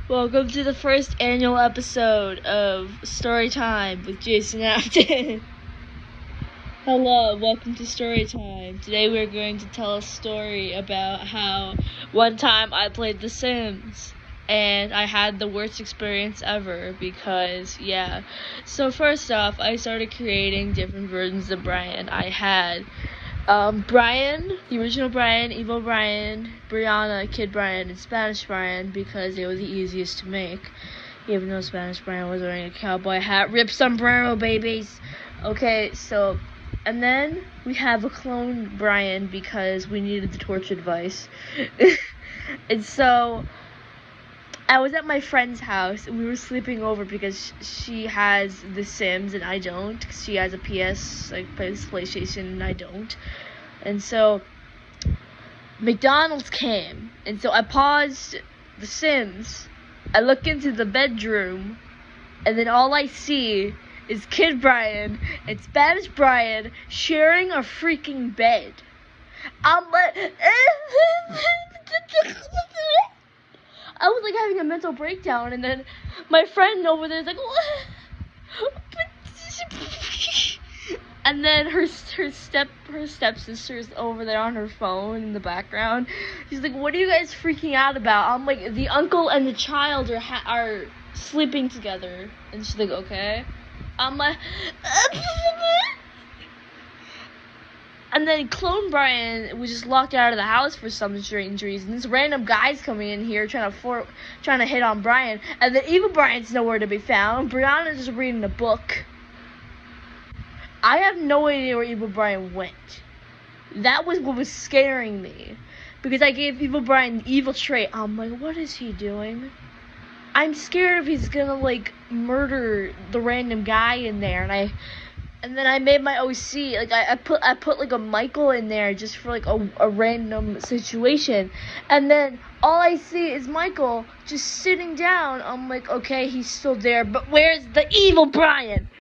Welcome to the first annual episode of Storytime with Jason Afton. Hello, welcome to Storytime. Today we're going to tell a story about how one time I played The Sims and I had the worst experience ever because, So first off, I started creating different versions of Brian. I had Brian, the original Brian, Evil Brian, Brianna, Kid Brian, and Spanish Brian because they were the easiest to make. Even though Spanish Brian was wearing a cowboy hat, rip sombrero, babies. Okay, so, and then we have a clone Brian because we needed the torch advice. And so, I was at my friend's house and we were sleeping over because she has The Sims and I don't. She has a PlayStation and I don't. And so McDonald's came and so I paused The Sims. I look into the bedroom and then all I see is Kid Brian and Spanish Brian sharing a freaking bed. I'm like I was like having a mental breakdown, and then my friend over there is like, what? And then her stepsister's over there on her phone in the background. She's like, what are you guys freaking out about? I'm like, the uncle and the child are sleeping together. And she's like, okay. I'm like, and then Clone Brian was just locked out of the house for some strange reason. This random guy's coming in here trying to hit on Brian, and then Evil Brian's nowhere to be found. Brianna's just reading a book. I have no idea where Evil Brian went. That was what was scaring me, because I gave Evil Brian the evil trait. I'm like, what is he doing? I'm scared if he's gonna like murder the random guy in there, and then I made my OC, like, I put like a Michael in there just for, like, a random situation. And then all I see is Michael just sitting down. I'm like, okay, he's still there, but where's the Evil Brian?